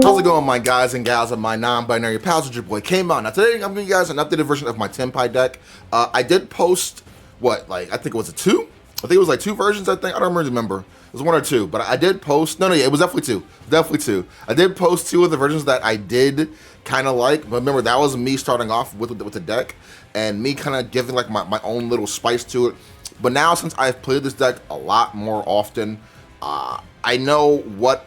How's it going, my guys and gals and my non-binary pals? It's your boy Kamon. Now today I'm giving you guys an updated version of my Tenpai deck. I did post, I think it was a two? I think it was like two versions, I don't really remember. It was one or two, but I did post, yeah, it was definitely two. Definitely two. I did post two of the versions that I did kind of like, but remember, that was me starting off with the deck, and me kind of giving like my own little spice to it. But now, since I've played this deck a lot more often, I know what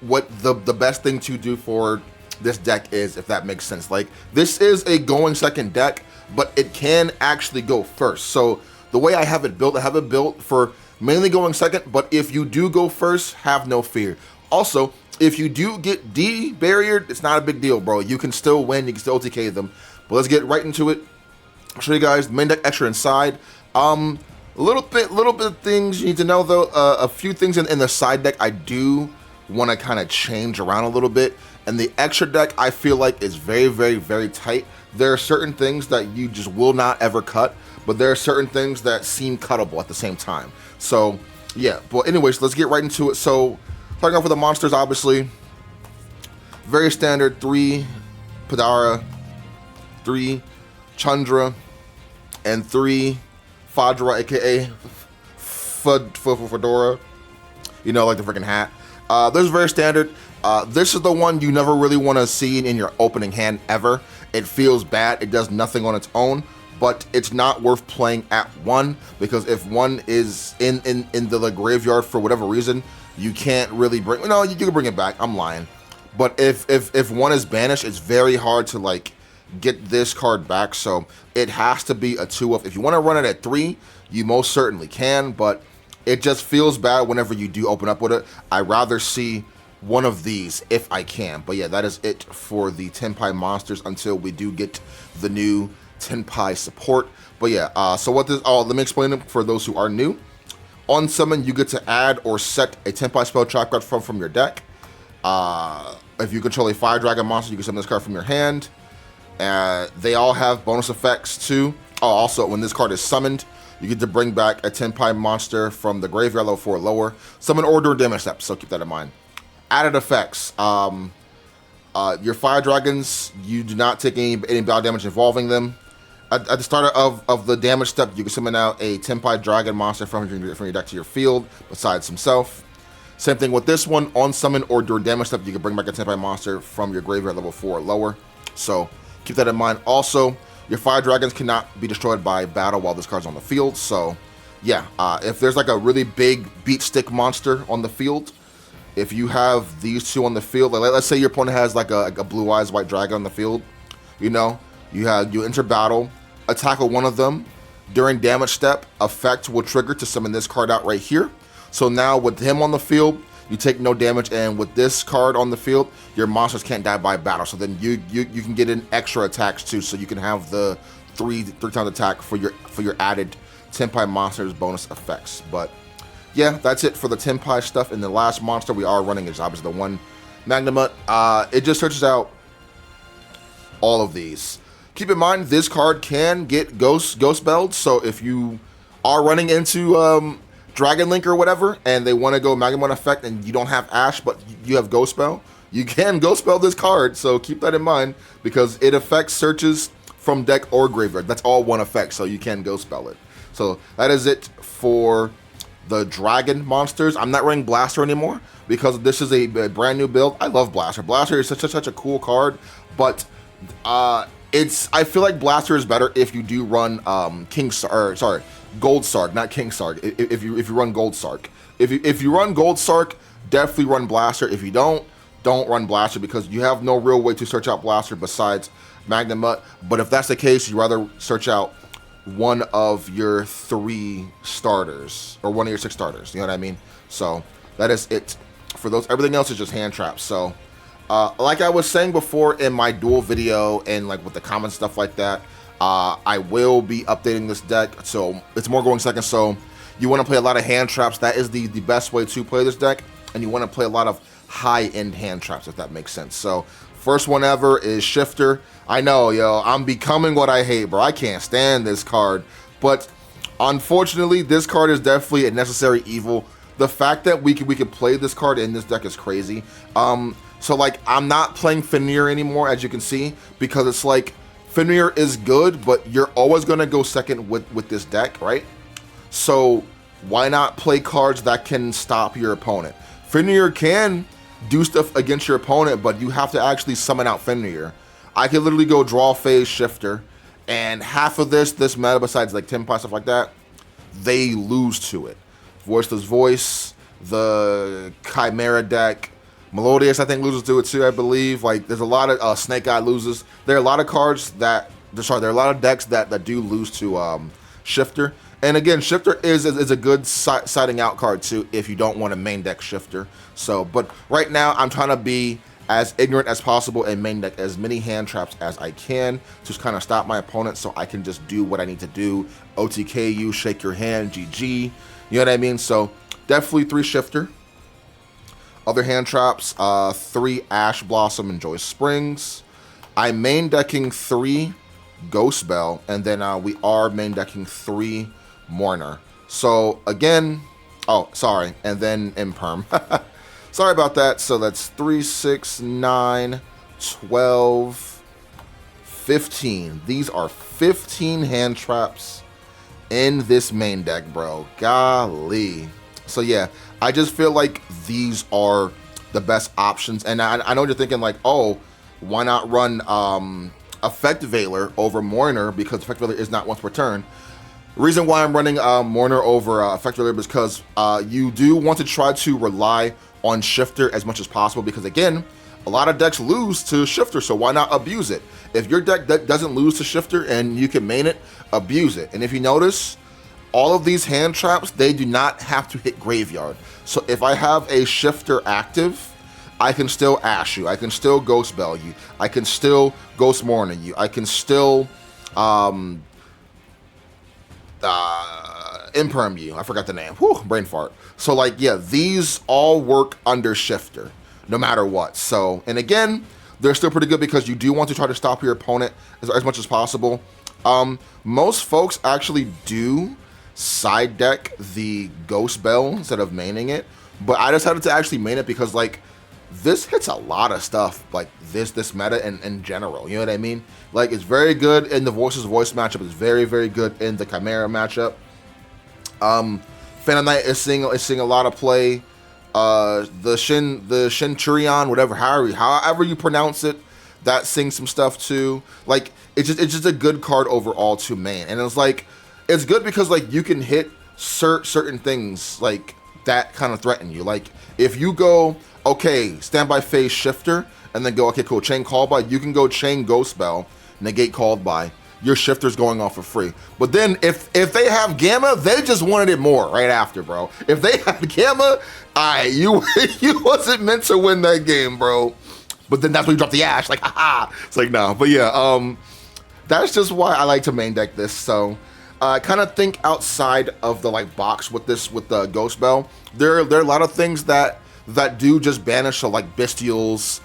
the best thing to do for this deck is, if that makes sense. Like, this is a going second deck, but it can actually go first. So the way I have it built for mainly going second, but if you do go first, have no fear. Also, if you do get D-barriered, it's not a big deal, bro. You can still win, you can still OTK them. But let's get right into it. I'll show you guys the main deck extra inside. A little bit of things you need to know, though. A few things in the side deck I do want to kind of change around a little bit, and the extra deck I feel like is very tight. There are certain things that you just will not ever cut, but there are certain things that seem cuttable at the same time. So yeah, but anyways, let's get right into it. So starting off with the monsters, obviously very standard: 3 Padara, 3 Chandra, and 3 Fadra, aka Fedora, you know, like the freaking hat. This is very standard. This is the one you never really want to see in your opening hand ever. It feels bad. It does nothing on its own, but it's not worth playing at 1, because if 1 is in the graveyard for whatever reason, you can't really bring. No, you can bring it back. I'm lying. But if 1 is banished, it's very hard to like get this card back. So it has to be a 2-of. If you want to run it at 3, you most certainly can, but it just feels bad whenever you do open up with it. I'd rather see one of these if I can. But yeah, that is it for the Tenpai monsters until we do get the new Tenpai support. But yeah, so what this, let me explain it for those who are new. On summon, you get to add or set a Tenpai spell trap card from your deck. If you control a fire dragon monster, you can summon this card from your hand. They all have bonus effects too. Also, when this card is summoned, you get to bring back a Tenpai monster from the graveyard level 4 or lower. Summon or during damage steps, so keep that in mind. Added effects. Your fire dragons, you do not take any battle damage involving them. At the start of the damage step, you can summon out a Tenpai dragon monster from your deck to your field, besides himself. Same thing with this one. On summon or during damage step, you can bring back a Tenpai monster from your graveyard level 4 or lower. So keep that in mind. Also, your fire dragons cannot be destroyed by battle while this card's on the field. So yeah, if there's like a really big beat stick monster on the field, if you have these two on the field, like let's say your opponent has like a blue eyes white dragon on the field, you know, you enter battle, attack with one of them. During damage step, effect will trigger to summon this card out right here. So now with him on the field, you take no damage, and with this card on the field, your monsters can't die by battle. So then you can get in extra attacks too, so you can have the three times attack for your added Tenpai monsters bonus effects. But yeah, that's it for the Tenpai stuff. And the last monster we are running is obviously the one Magnamut. It just searches out all of these. Keep in mind, this card can get ghost belled. So if you are running into Dragon Link or whatever, and they want to go Magnamut effect, and you don't have Ash, but you have Ghost Spell, you can Ghost Spell this card. So keep that in mind, because it affects searches from deck or graveyard. That's all one effect, so you can Ghost Spell it. So that is it for the Dragon monsters. I'm not running Blaster anymore because this is a brand new build. I love Blaster. Blaster is such a cool card, but I feel like Blaster is better if you do run Gold Sark, not King Sark. If you run Gold Sark, if you run Gold Sark, definitely run Blaster. If you don't run Blaster, because you have no real way to search out Blaster besides Magnamut. But if that's the case, you rather search out one of your 3 starters or one of your 6 starters. You know what I mean? So that is it for those. Everything else is just hand traps. So like I was saying before in my duel video and like with the common stuff like that, I will be updating this deck, so it's more going second. So you want to play a lot of hand traps. That is the best way to play this deck, and you want to play a lot of high-end hand traps, if that makes sense. So first one ever is Shifter. I know, yo, I'm becoming what I hate, bro. I can't stand this card, but unfortunately, this card is definitely a necessary evil. The fact that we could play this card in this deck is crazy. So like I'm not playing Fenrir anymore, as you can see, because it's like Fenrir is good, but you're always gonna go second with this deck, right? So why not play cards that can stop your opponent? Fenrir can do stuff against your opponent, but you have to actually summon out Fenrir. I can literally go draw phase shifter, and half of this meta, besides like Tenpai stuff like that, they lose to it. Voiceless Voice, the Chimera deck, Melodious I think loses to it too, I believe. Like there's a lot of Snake Eye loses. There are a lot of cards that, sorry, there are a lot of decks that do lose to Shifter. And again, Shifter is a good siding out card too if you don't want to main deck Shifter. So, but right now I'm trying to be as ignorant as possible and main deck as many hand traps as I can to kind of stop my opponent so I can just do what I need to do. OTKU, shake your hand, GG. You know what I mean? So definitely 3 Shifter. Other hand traps, 3 Ash Blossom and Joyous Springs. I'm main decking 3 Ghost Bell, and then we are main decking 3 Mourner. So again, oh, sorry, and then Imperm. Sorry about that. So that's 3, 6, 9, 12, 15. These are 15 hand traps in this main deck, bro. Golly. So yeah, I just feel like these are the best options. And I know you're thinking like, oh, why not run Effect Veiler over Mourner, because Effect Veiler is not once per turn. The reason why I'm running Mourner over Effect Veiler is because you do want to try to rely on Shifter as much as possible, because again, a lot of decks lose to Shifter, so why not abuse it? If your deck doesn't lose to Shifter and you can main it, abuse it. And if you notice, all of these hand traps, they do not have to hit graveyard. So if I have a Shifter active, I can still Ash you, I can still Ghost Bell you, I can still Ghost Mourner you, I can still Imperm you. I forgot the name. Whew, brain fart. So like, yeah, these all work under Shifter, no matter what. So, and again, they're still pretty good because you do want to try to stop your opponent as much as possible. Most folks actually do side deck the Ghost Bell instead of maining it, but I decided to actually main it because like, this hits a lot of stuff, like this meta in general, you know what I mean? Like, it's very good in the Voiceless Voice matchup, it's very, very good in the Chimera matchup. Phantom Knight is seeing a lot of play. The Shinturion, whatever, however you pronounce it, that sings some stuff too. Like, it's just a good card overall to main, and it's like, it's good because like you can hit certain things like that kind of threaten you. Like if you go, okay, standby phase Shifter, and then go, okay, cool, chain call by, you can go chain Ghost Bell, negate called by, your Shifter's going off for free. But then if they have Gamma, they just wanted it more right after, bro. If they have Gamma, alright, you wasn't meant to win that game, bro. But then that's when you drop the Ash, like, haha. It's like, no. But yeah, that's just why I like to main deck this. So kind of think outside of the like box with the Ghost Bell. There are a lot of things that do just banish, so like Bestials.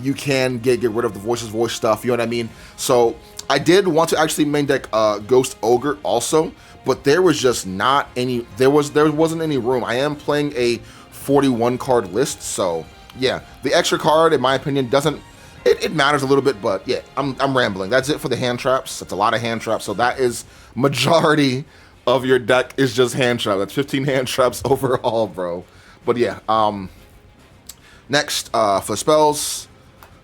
You can get rid of the Voiceless Voice stuff, you know what I mean? So I did want to actually main deck Ghost Ogre also, but there was just not any, there wasn't any room. I am playing a 41 card list, so yeah, the extra card in my opinion doesn't, it matters a little bit, but yeah, I'm rambling. That's it for the hand traps. That's a lot of hand traps, so that is majority of your deck is just hand trap. That's 15 hand traps overall, bro. But yeah, next for spells,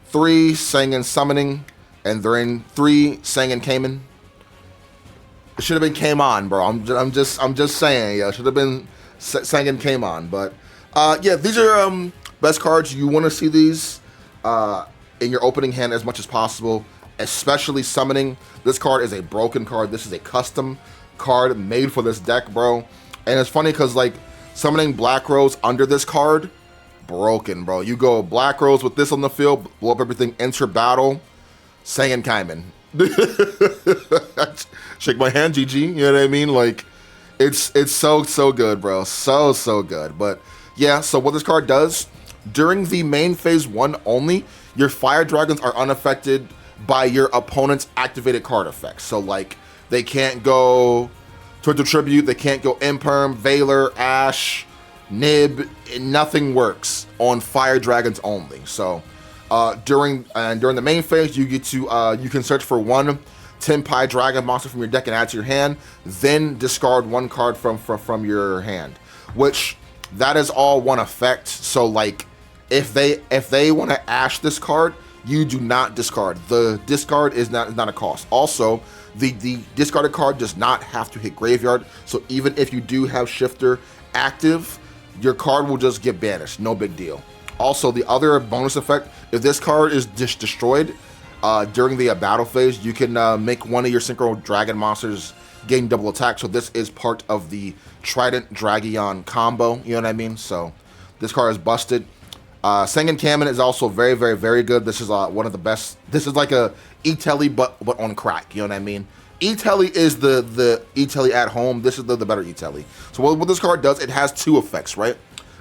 3 Sangan Summoning, and then 3 Sangan Kamon. It should have been Kamon, bro. I'm just saying, yeah, it should have been Sangan Kamon. But yeah, these are best cards. You want to see these in your opening hand as much as possible, especially Summoning. This card is a broken card. This is a custom card made for this deck, bro. And it's funny because like Summoning Black Rose under this card, broken, bro. You go Black Rose with this on the field, blow up everything, enter battle, Sangan Kamon. Shake my hand, GG. You know what I mean? Like, it's so good, bro. So good. But yeah, so what this card does, during the main phase 1 only, your Fire Dragons are unaffected by your opponent's activated card effects. So like, they can't go Torture Tribute, they can't go Imperm, Veiler, Ash, Nib, nothing works on fire dragons only. So during the main phase, you get to you can search for one Tenpai dragon monster from your deck and add to your hand, then discard one card from your hand, which that is all one effect. So like if they want to ash this card, you do not discard. The discard is not a cost. Also, the discarded card does not have to hit graveyard. So even if you do have Shifter active, your card will just get banished. No big deal. Also, the other bonus effect, if this card is destroyed during the battle phase, you can make one of your Synchro Dragon monsters gain double attack. So this is part of the Trident Dragion combo. You know what I mean? So this card is busted. Sengen Kamon is also very, very, very good. This is one of the best. This is like a E-Telly, but on crack. You know what I mean? E-Telly is the E-Telly at home. This is the better E-Telly. So what this card does, it has two effects, right?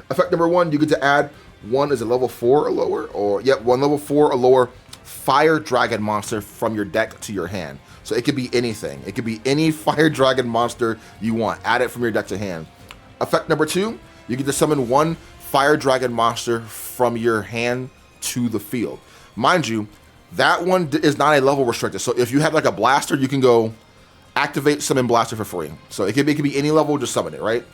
Effect number one, you get to add one is a level 4 or lower, or one level 4 or lower fire dragon monster from your deck to your hand. So it could be anything. It could be any fire dragon monster you want. Add it from your deck to hand. Effect number two, you get to summon one fire dragon monster from your hand to the field. Mind you, that one is not a level restricted. So if you have like a blaster, you can go activate summon blaster for free. So it could be any level, just summon it, right?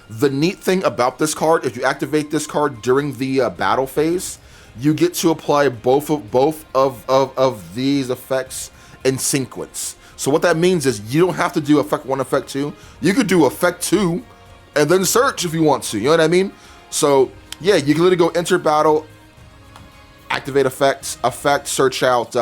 The neat thing about this card, if you activate this card during the battle phase, you get to apply both of these effects in sequence. So what that means is you don't have to do effect 1, effect 2. You could do effect 2 and then search if you want to. You know what I mean? So yeah, you can literally go enter battle, activate effects, search out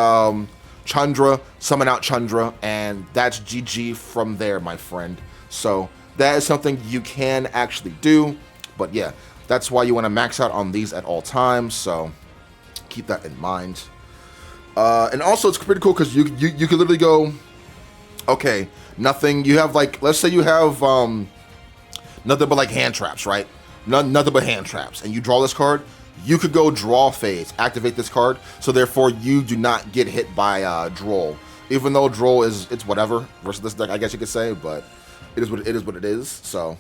Chandra, summon out Chandra, and that's GG from there, my friend. So that is something you can actually do, but yeah, that's why you want to max out on these at all times, so keep that in mind. And also, it's pretty cool because you can literally go, okay, nothing, you have like, let's say you have nothing but like hand traps, right? Nothing but hand traps, and you draw this card, you could go draw phase, activate this card, so therefore you do not get hit by Droll. Even though Droll it's whatever versus this deck, I guess you could say, but it is what it is. So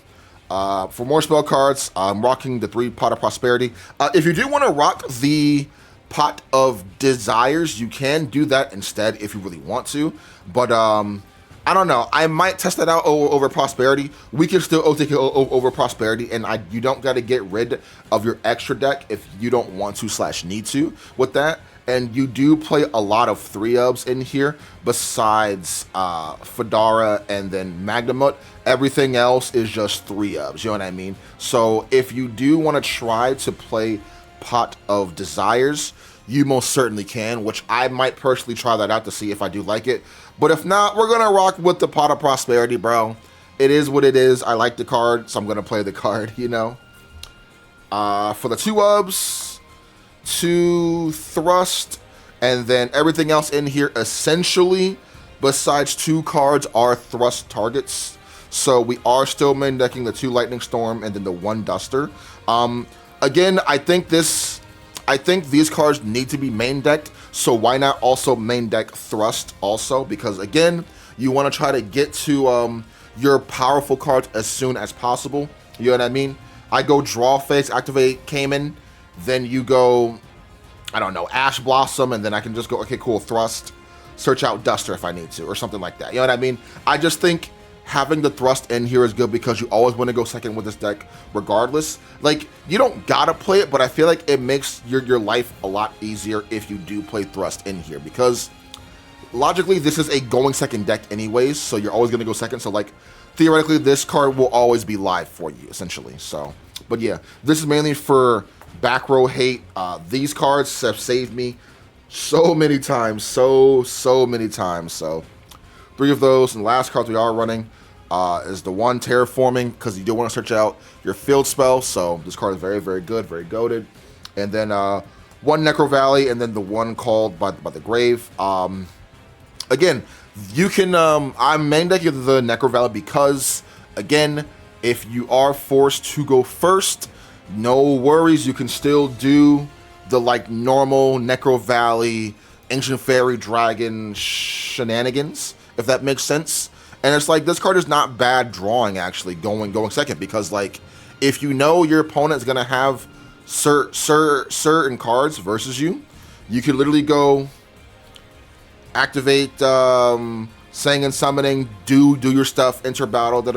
for more spell cards, I'm rocking the 3 Pot of Prosperity. If you do want to rock the Pot of Desires, you can do that instead if you really want to, but I don't know. I might test that out over Prosperity. We can still take it over Prosperity, and you don't got to get rid of your extra deck if you don't want to / need to with that. And you do play a lot of 3-ubs in here besides Fedara and then Magnamut. Everything else is just 3-ubs, you know what I mean? So if you do want to try to play Pot of Desires, you most certainly can, which I might personally try that out to see if I do like it. But if not, we're going to rock with the Pot of Prosperity, bro. It is what it is. I like the card, so I'm going to play the card, you know. For the 2-ubs, 2 Thrust, and then everything else in here, essentially, besides 2 cards, are Thrust targets. So we are still main decking the 2 Lightning Storm and then the 1 Duster. Again, I think these cards need to be main decked, so why not also main deck Thrust also? Because again, you want to try to get to your powerful cards as soon as possible. You know what I mean? I go draw phase, activate Kamon, then you go, I don't know, Ash Blossom, and then I can just go, okay, cool, Thrust, search out Duster if I need to, or something like that. You know what I mean? I just think having the Thrust in here is good because you always want to go second with this deck regardless. Like, you don't gotta play it, but I feel like it makes your life a lot easier if you do play Thrust in here, because logically this is a going second deck anyways, so you're always gonna go second. So like, theoretically this card will always be live for you essentially. So, but yeah, this is mainly for back row hate. These cards have saved me so many times, so many times. So 3 of those, and the last cards we are running is the 1 Terraforming, because you do want to search out your field spell. So this card is very, very good, very goated. And then 1 Necro Valley, and then the 1 called by the Grave. Again, you can, I'm main decking the Necro Valley because, again, if you are forced to go first, no worries, you can still do the like normal Necro Valley, Ancient Fairy Dragon shenanigans, if that makes sense. And it's like, this card is not bad drawing, actually, going second, because like, if you know your opponent is gonna have certain cards versus you, you can literally go activate Sangan summoning, do your stuff, enter battle,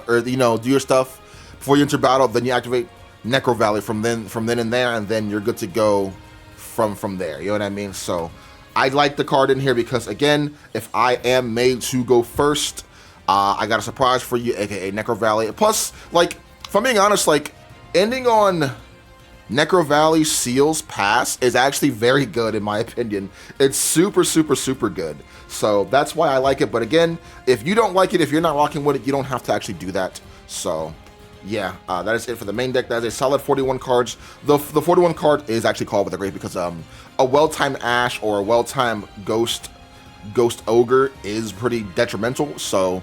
or do your stuff before you enter battle. Then you activate Necro Valley from then and there, and then you're good to go from there. You know what I mean? So I like the card in here because, again, if I am made to go first, I got a surprise for you, aka Necro Valley. Plus, like, if I'm being honest, like, ending on Necro Valley Seal's pass is actually very good in my opinion. It's super, super, super good. So that's why I like it. But again, if you don't like it, if you're not rocking with it, you don't have to actually do that. So yeah, that is it for the main deck. That is a solid 41 cards. The 41 card is actually called with a great because a well-timed Ash or a well-timed Ghost Ogre is pretty detrimental. So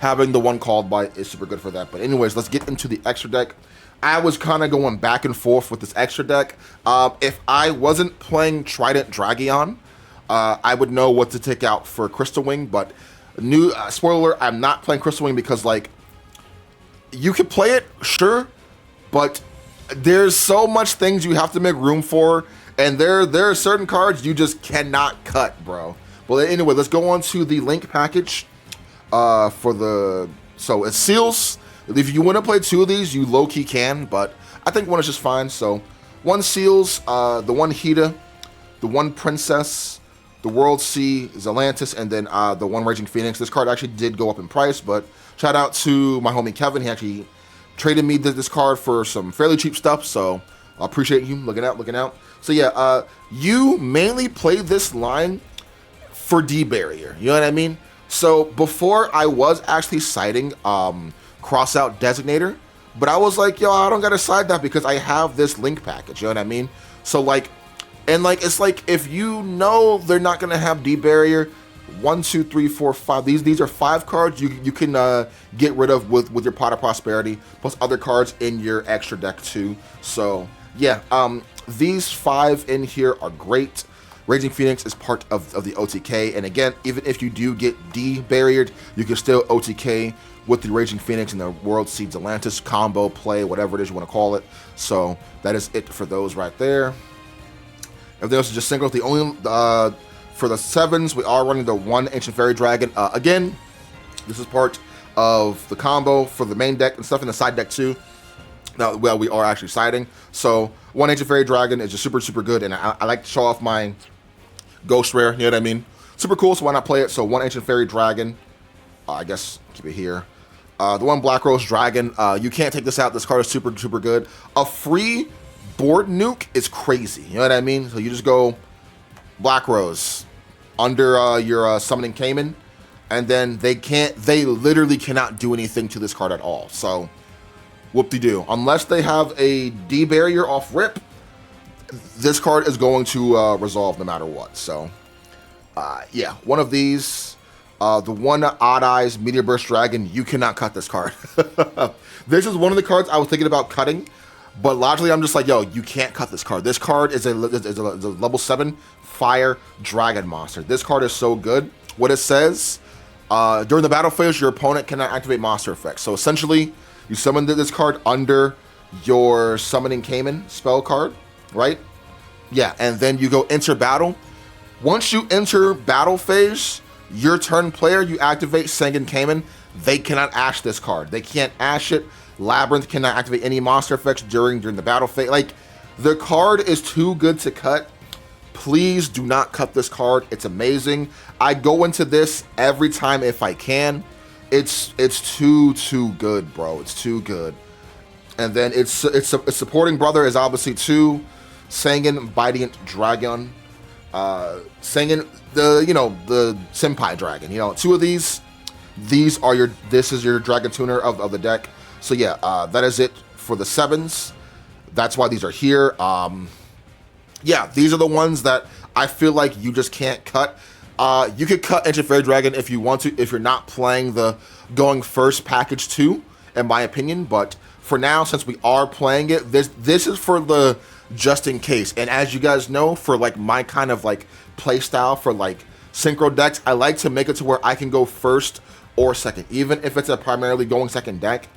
having the one called by is super good for that. But anyways, let's get into the extra deck. I was kind of going back and forth with this extra deck. If I wasn't playing Trident Dragion, I would know what to take out for Crystal Wing. But spoiler alert, I'm not playing Crystal Wing because, like, you can play it, sure, but there's so much things you have to make room for, and there are certain cards you just cannot cut, bro. Well, anyway, let's go on to the link package so it's Seals. If you want to play two of these, you low-key can, but I think one is just fine. So one Seals, the one Hida, the one Princess, the World Sea, Zelantis, and then the one Raging Phoenix. This card actually did go up in price, but shout out to my homie Kevin. He actually traded me this card for some fairly cheap stuff, so I appreciate you looking out. So yeah, you mainly play this line for D-Barrier, you know what I mean? So before I was actually citing Crossout Designator, but I was like, yo, I don't gotta side that because I have this link package, you know what I mean? So like, and like, it's like, if you know they're not gonna have D-Barrier, 1, 2, 3, 4, 5. These are 5 cards you can get rid of with your Pot of Prosperity, plus other cards in your extra deck too. So yeah, these 5 in here are great. Raging Phoenix is part of the OTK, and again, even if you do get D-barriered, you can still OTK with the Raging Phoenix and the World Seed Atlantis combo play, whatever it is you want to call it. So that is it for those right there. Everything else is just singles. The only for the 7s, we are running the 1 Ancient Fairy Dragon. Again, this is part of the combo for the main deck and stuff in the side deck too. Now, well, we are actually siding. So 1 Ancient Fairy Dragon is just super, super good, and I like to show off my Ghost Rare, you know what I mean? Super cool, so why not play it? So 1 Ancient Fairy Dragon, I guess keep it here. The 1 Black Rose Dragon, you can't take this out. This card is super, super good. A free board nuke is crazy, you know what I mean? So you just go Black Rose under your Summoning Kamon, and then they literally cannot do anything to this card at all. So whoop-de-doo. Unless they have a D-barrier off rip, this card is going to resolve no matter what. So yeah, one of these, the 1 Odd Eyes Meteor Burst Dragon, you cannot cut this card. This is one of the cards I was thinking about cutting, but logically I'm just like, yo, you can't cut this card. This card is a level 7 Fire Dragon monster. This card is so good. What it says, during the battle phase, your opponent cannot activate monster effects. So essentially, you summon this card under your Summoning Kamon spell card, right? Yeah, and then you go enter battle. Once you enter battle phase, your turn player, you activate Summoning Kamon. They cannot ash this card. They can't ash it. Labyrinth cannot activate any monster effects during the battle phase. Like, the card is too good to cut. Please do not cut this card. It's amazing. I go into this every time if I can. It's too good, bro. It's too good. And then its supporting brother is obviously 2 Sangan Bidiant Dragon. Sangan, the Tenpai Dragon. 2 of these. This is your Dragon Tuner of the deck. So yeah, that is it for the 7s. That's why these are here. Yeah, these are the ones that I feel like you just can't cut. You could cut Ancient Fairy Dragon if you want to, if you're not playing the going first package 2, in my opinion. But for now, since we are playing it, this is for the just in case. And as you guys know, for like my kind of like play style for like synchro decks, I like to make it to where I can go first or second, even if it's a primarily going second deck.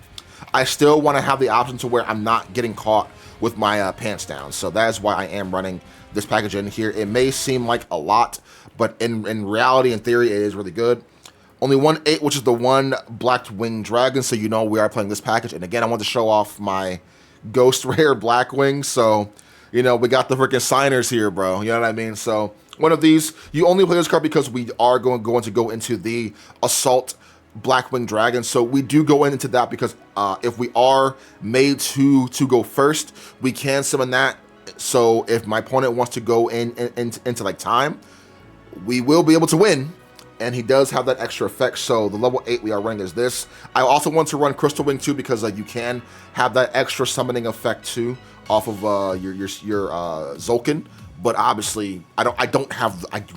I still want to have the option to where I'm not getting caught with my pants down. So that is why I am running this package in here. It may seem like a lot, but in reality, in theory, it is really good. Only 1/8, which is the one Black Wing Dragon, so you know we are playing this package. And again, I want to show off my Ghost Rare Black Wing, so, you know, we got the freaking signers here, bro. You know what I mean? So, one of these, you only play this card because we are going to go into the Assault Black Wing Dragon. So, we do go into that because if we are made to go first, we can summon that. So, if my opponent wants to go into like time, we will be able to win. And he does have that extra effect, so the level 8 we are running is this. I also want to run Crystal Wing too because you can have that extra summoning effect too off of your Zolkin. But obviously, I do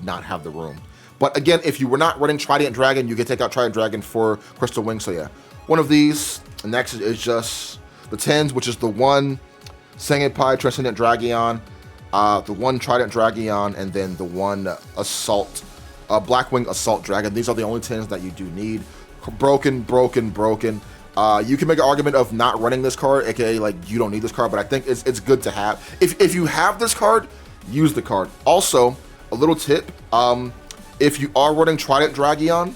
not have the room. But again, if you were not running Trident Dragon, you can take out Trident Dragon for Crystal Wing. So yeah, one of these. The next is just the 10s, which is the one Tenpai Transcendent Dragion, the one Trident Dragion, and then the one Assault. Blackwing Assault Dragon. These are the only 10s that you do need. Broken. You can make an argument of not running this card, aka like you don't need this card, but I think it's good to have. If you have this card, use the card. Also, a little tip: if you are running Trident Dragion,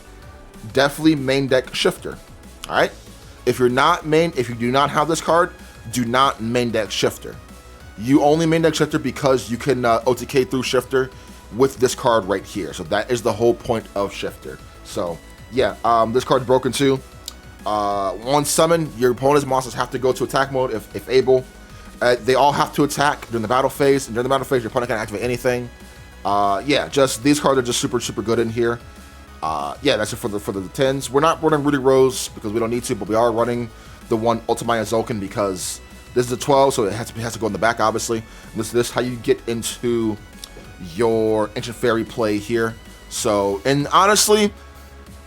definitely main deck Shifter. All right. If you do not have this card, do not main deck Shifter. You only main deck Shifter because you can OTK through Shifter with this card right here. So that is the whole point of Shifter. So yeah, this card's broken too. On summon, your opponent's monsters have to go to attack mode if able. They all have to attack during the battle phase, and during the battle phase your opponent can activate anything. Yeah, just these cards are just super good in here. Yeah, that's it for the 10s. We're not running Rudy Rose because we don't need to, but we are running the one Ultimate Zolkin because this is a 12, so it has to go in the back obviously. This is how you get into your Ancient Fairy play here. So, and honestly,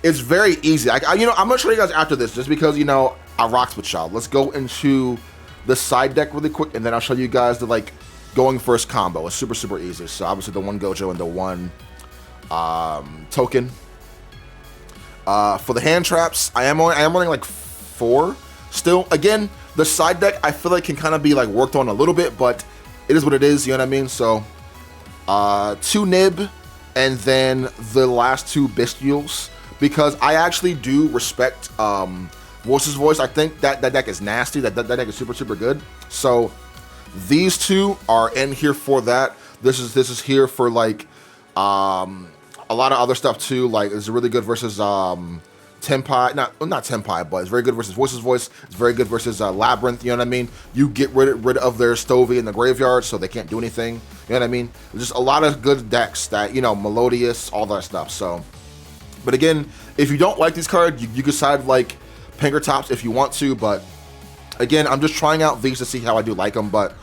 it's very easy. You know, I'm gonna show you guys after this, just because, you know, I rocks with y'all. Let's go into the side deck really quick, and then I'll show you guys the like going first combo. It's super easy. So obviously the one Gojo and the one token. For the hand traps, I am running like 4 still. Again, the side deck I feel like can kind of be like worked on a little bit, but it is what it is. You know what I mean? So. 2 Nib, and then the last 2 Bestials, because I actually do respect Voice's Voice. I think that deck is nasty. That deck is super good. So these 2 are in here for that. This is here for like a lot of other stuff too. Like it's really good versus Tenpai, not Tenpai, but it's very good versus Voice's Voice. It's very good versus Labyrinth. You know what I mean? You get rid of their Stovey in the graveyard, so they can't do anything. You know what I mean? There's just a lot of good decks that, you know, Melodious, all that stuff. So, but again, if you don't like these cards, you can side like Pinkertops if you want to. But again, I'm just trying out these to see how I do like them. But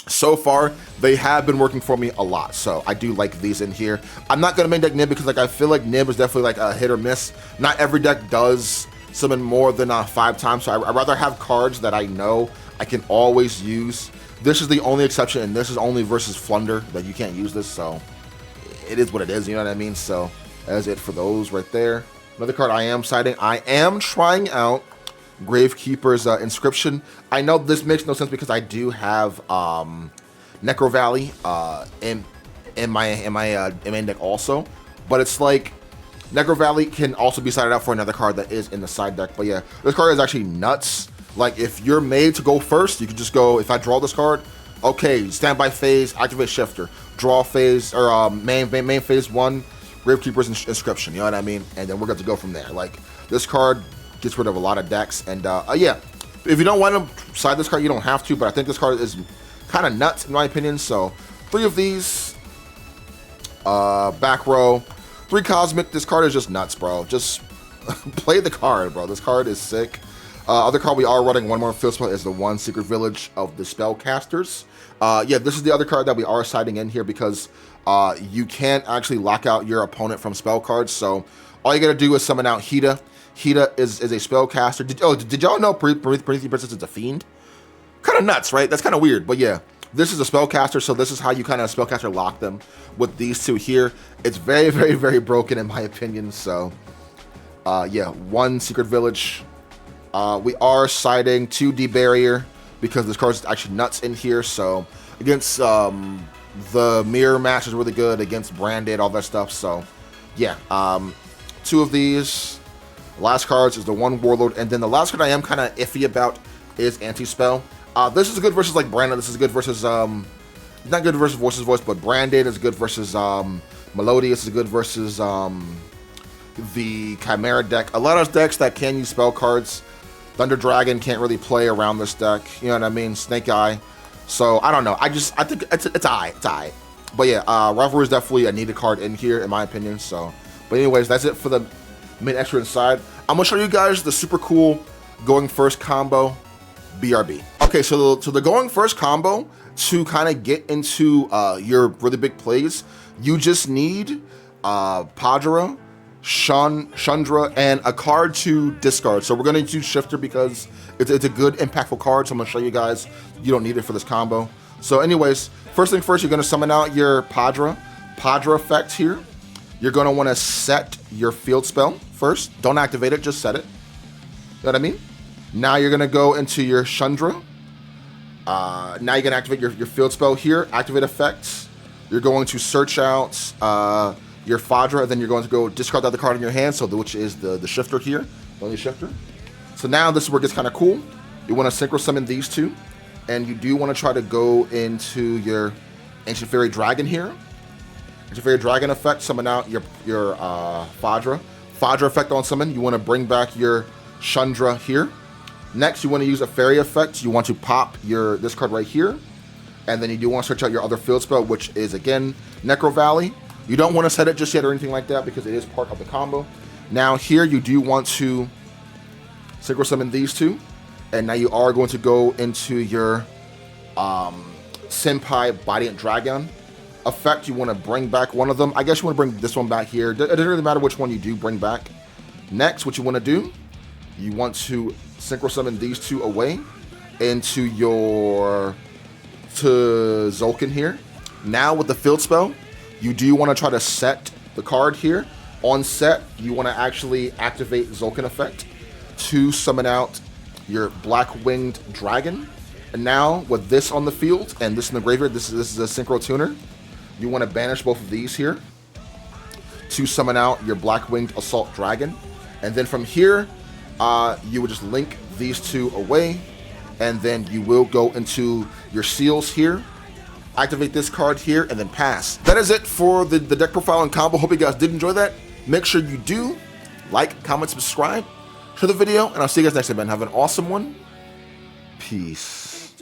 so far, they have been working for me a lot, so I do like these in here. I'm not going to main deck Nib because like I feel like Nib is definitely like a hit or miss. Not every deck does summon more than 5 times, so I'd rather have cards that I know I can always use. This is the only exception, and this is only versus Flunder that you can't use this, so it is what it is, you know what I mean? So that's it for those right there. Another card I am citing, I am trying out Gravekeeper's Inscription. I know this makes no sense because I do have Necro Valley in my main deck also, but it's like Necro Valley can also be sided out for another card that is in the side deck. But yeah, this card is actually nuts. Like if you're made to go first, you can just go, if I draw this card, okay, standby phase, activate Shifter, draw phase, or main phase 1, Gravekeeper's Inscription, you know what I mean? And then we're good to go from there. Like this card gets rid of a lot of decks, and yeah, if you don't want to side this card, you don't have to, but I think this card is kind of nuts in my opinion. So 3 of these, back row, 3 Cosmic. This card is just nuts, bro. Just play the card, bro. This card is sick. Other card we are running one more field spell is the 1 Secret Village of the Spellcasters. Yeah, this is the other card that we are siding in here because you can't actually lock out your opponent from spell cards. So all you gotta do is summon out Hida. Hida is a spellcaster. Did y'all know Promethean Princess is a fiend? Kind of nuts, right? That's kind of weird, but yeah. This is a spellcaster, so this is how you kind of spellcaster lock them with these 2 here. It's very broken in my opinion, so yeah, 1 Secret Village We are siding 2D barrier because this card's actually nuts in here. So against the mirror match is really good, against branded, all that stuff. So yeah, 2 of these. Last cards is the 1 Warlord, and then the last card I am kind of iffy about is Anti-Spell. This is good versus like Branded. This is good versus not good versus Voice, but Branded is good versus Melodious is good versus the Chimera deck. A lot of decks that can use spell cards, Thunder Dragon can't really play around this deck. You know what I mean? Snake Eye. So I don't know. I think it's alright. But yeah, Rivalry is definitely a needed card in here in my opinion. So, but anyways, that's it for the main extra inside. I'm gonna show you guys the super cool going first combo, BRB. Okay, so the going first combo, to kind of get into your really big plays, you just need Padra, Chandra, and a card to discard. So we're gonna do Shifter because it's a good impactful card. So I'm gonna show you guys you don't need it for this combo. So anyways, first thing first, you're gonna summon out your Padra effect here. You're gonna wanna set your field spell first. Don't activate it, just set it. You know what I mean? Now you're gonna go into your Chandra. Now you're gonna activate your field spell here, activate effects. You're going to search out your Fadra, and then you're going to go discard the other card in your hand, so which is the Shifter here, the only Shifter. So now this is where it gets kind of cool. You want to synchro summon these 2, and you do want to try to go into your Ancient Fairy Dragon here. Ancient Fairy Dragon effect, summon out your Fadra. Fadra effect on summon, you want to bring back your Chandra here. Next, you want to use a Fairy effect. You want to pop this card right here, and then you do want to search out your other field spell, which is again Necro Valley. You don't want to set it just yet or anything like that because it is part of the combo. Now here you do want to synchro summon these 2, and now you are going to go into your Tenpai Bodiant Dragon effect. You want to bring back one of them. I guess you want to bring this one back here. It doesn't really matter which one you do bring back. Next, what you want to do, you want to synchro summon these 2 away into your Zolkin here. Now with the field spell, you do want to try to set the card here. On set, you want to actually activate Zolkin effect to summon out your Black-Winged Dragon. And now with this on the field and this in the graveyard, this is a Synchro Tuner. You want to banish both of these here to summon out your Black-Winged Assault Dragon. And then from here, you would just link these 2 away, and then you will go into your seals here, activate this card here, and then pass. That is it for the deck profile and combo. Hope you guys did enjoy that. Make sure you do like, comment, subscribe to the video, and I'll see you guys next time, man. Have an awesome one. Peace.